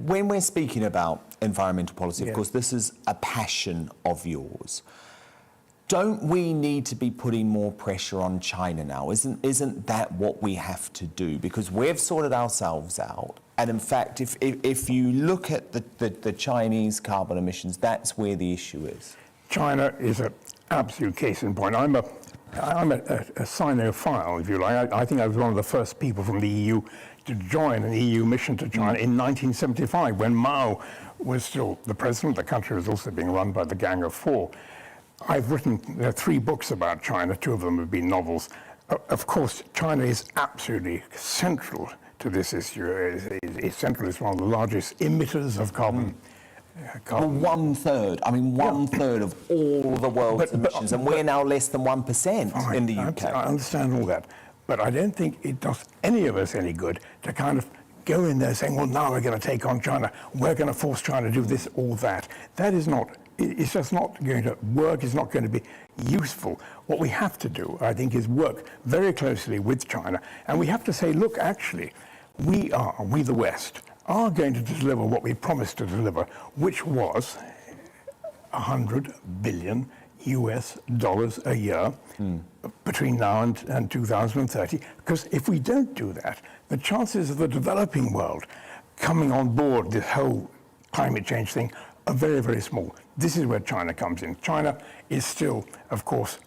when we're speaking about environmental policy, Yeah. of course, this is a passion of yours. Don't we need to be putting more pressure on China now? Isn't that what we have to do? Because we've sorted ourselves out. And in fact, if you look at the Chinese carbon emissions, that's where the issue is. China is an absolute case in point. I'm a Sinophile, if you like. I think I was one of the first people from the EU to join an EU mission to China in 1975, when Mao was still the president. The country was also being run by the Gang of Four. I've written 3 books about China. 2 of them have been novels. Of course, China is absolutely central to this issue. It's central. It's one of the largest emitters of carbon. Well, 1/3. I mean, 1/3 of all the world's emissions, and we're now less than 1% in the UK. I understand all that, but I don't think it does any of us any good to kind of go in there saying, well, now we're going to take on China. We're going to force China to do this or that. That is not. It's just not going to work. It's not going to be useful. What we have to do, I think, is work very closely with China, and we have to say, look, actually, we the West, are going to deliver what we promised to deliver, which was $100 billion a year between now and 2030. Because if we don't do that, the chances of the developing world coming on board this whole climate change thing are very, very small. This is where China comes in. China is still, of course,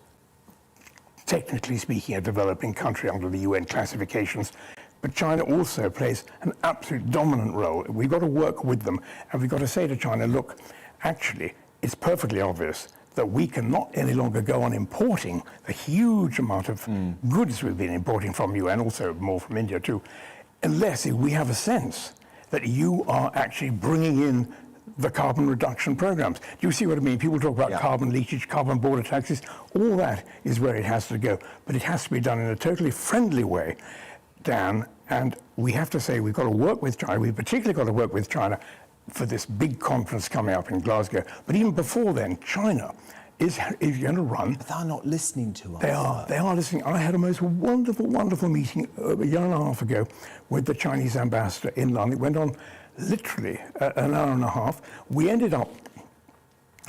technically speaking, a developing country under the UN classifications. But China also plays an absolute dominant role. We've got to work with them, and we've got to say to China, look, actually, it's perfectly obvious that we cannot any longer go on importing the huge amount of goods we've been importing from you, and also more from India too, unless we have a sense that you are actually bringing in the carbon reduction programs. Do you see what I mean? People talk about carbon leakage, carbon border taxes. All that is where it has to go. But it has to be done in a totally friendly way, Dan, and we have to say we've got to work with China. We've particularly got to work with China for this big conference coming up in Glasgow. But even before then, China is going to run. But they're not listening to us. They are listening. I had a most wonderful, wonderful meeting a year and a half ago with the Chinese ambassador in London. It went on literally an hour and a half. We ended up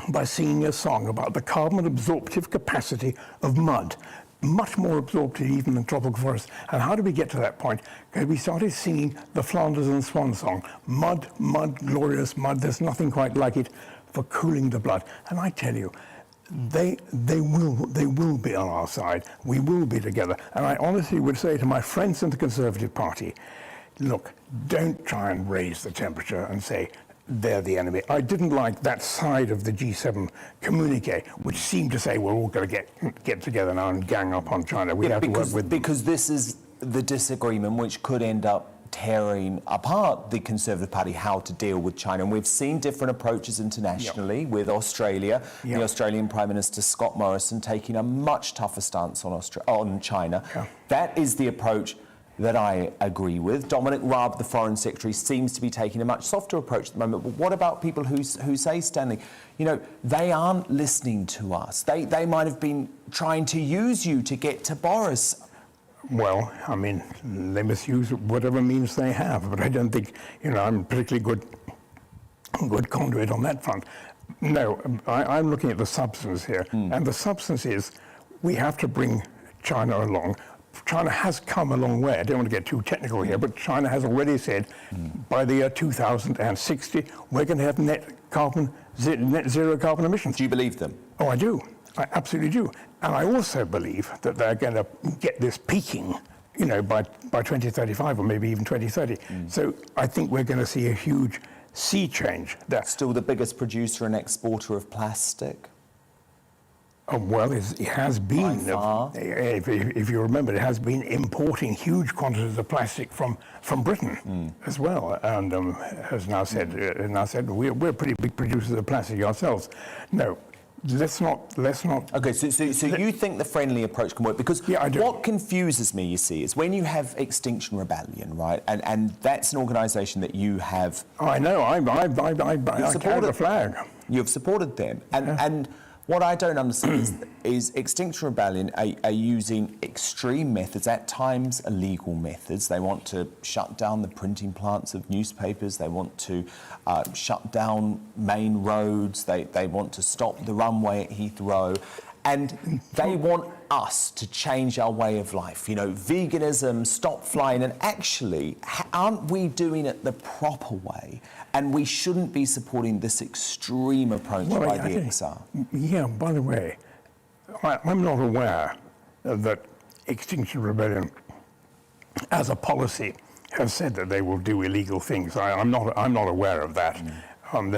by singing a song about the carbon absorptive capacity of mud, much more absorptive even than tropical forests. And how did we get to that point? Because we started singing the Flanders and Swan song. Mud, mud, glorious mud. There's nothing quite like it for cooling the blood. And I tell you, they will be on our side. We will be together. And I honestly would say to my friends in the Conservative Party, look, don't try and raise the temperature and say they're the enemy. I didn't like that side of the G7 communique, which seemed to say we're all going to get together now and gang up on China. We have to work with them. Because this is the disagreement which could end up tearing apart the Conservative Party, how to deal with China. And we've seen different approaches internationally with Australia, the Australian Prime Minister Scott Morrison taking a much tougher stance on China. That is the approach that I agree with. Dominic Raab, the Foreign Secretary, seems to be taking a much softer approach at the moment. But what about people who say, Stanley, you know, they aren't listening to us. They might have been trying to use you to get to Boris. Well, I mean, they must use whatever means they have, but I don't think, you know, I'm a particularly good conduit on that front. No, I'm looking at the substance here, and the substance is we have to bring China along. China has come a long way. I don't want to get too technical here, but China has already said by the year 2060, we're going to have net zero carbon emissions. Do you believe them? Oh, I do. I absolutely do. And I also believe that they're going to get this peaking, you know, by 2035 or maybe even 2030. So I think we're going to see a huge sea change there. Still the biggest producer and exporter of plastic? Oh, well, it has been, if you remember, it has been importing huge quantities of plastic from Britain as well, and has now said we're pretty big producers of plastic ourselves. No, let's not. Okay, so you think the friendly approach can work? Because I do. What confuses me, you see, is when you have Extinction Rebellion, right, and that's an organisation that you have. Oh, I know. I carry the flag. You've supported them, and What I don't understand is Extinction Rebellion are using extreme methods, at times illegal methods. They want to shut down the printing plants of newspapers. They want to shut down main roads. They want to stop the runway at Heathrow. And they want us to change our way of life. You know, veganism, stop flying, and actually, aren't we doing it the proper way? And we shouldn't be supporting this extreme approach by the XR. Yeah, by the way, I'm not aware that Extinction Rebellion, as a policy, has said that they will do illegal things. I'm not aware of that.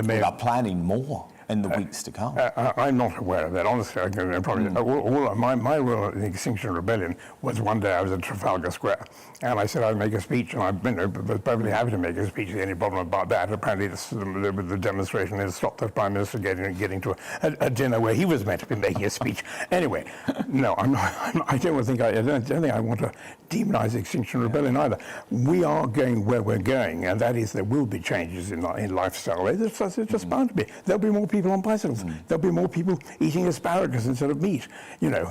They are planning more in the weeks to come. I'm not aware of that. Honestly, I can probably my role in the Extinction Rebellion was one day I was at Trafalgar Square, and I said I'd make a speech, and I was perfectly happy to make a speech. Any problem about that? Apparently, the demonstration has stopped the Prime Minister getting to a dinner where he was meant to be making a speech. Anyway, no, I don't think I want to demonise Extinction Rebellion either. We are going where we're going, and that is there will be changes in lifestyle. It's just bound to be. There'll be more people on bicycles. There'll be more people eating asparagus instead of meat. You know,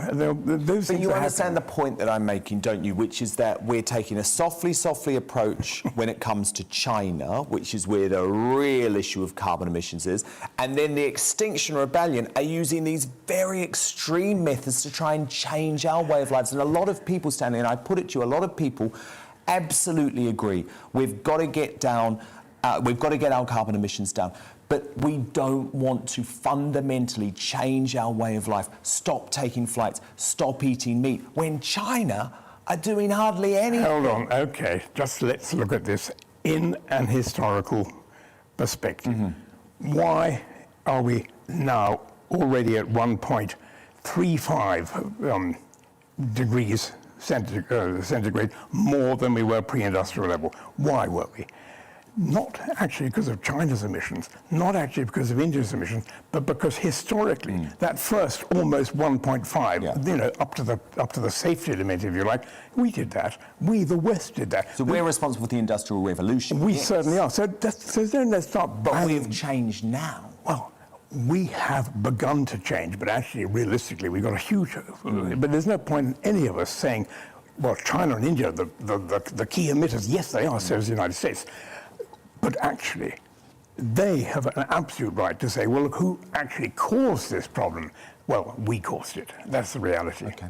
those things. But you understand the point that I'm making, don't you? Which is that we're taking a softly approach when it comes to China, which is where the real issue of carbon emissions is, and then the Extinction Rebellion are using these very extreme methods to try and change our way of lives. And a lot of people, Stanley, and I put it to you, a lot of people absolutely agree. We've got to get down. We've got to get our carbon emissions down. But we don't want to fundamentally change our way of life, stop taking flights, stop eating meat, when China are doing hardly anything. Hold on, okay, just let's look at this in an historical perspective. Why are we now already at 1.35 degrees centigrade more than we were pre-industrial level? Why were we? Not actually because of China's emissions, not actually because of India's emissions, but because historically, that first almost 1.5, you know, up to the safety limit, if you like, we did that. We, the West, did that. So we're responsible for the Industrial Revolution. We certainly are. So then let's start. But we've changed now. Well, we have begun to change, but actually, realistically, we've got a huge. But there's no point in any of us saying, well, China and India, the key emitters. Yes, they are. So is the United States. But actually, they have an absolute right to say, well, look, who actually caused this problem? Well, we caused it. That's the reality. Okay.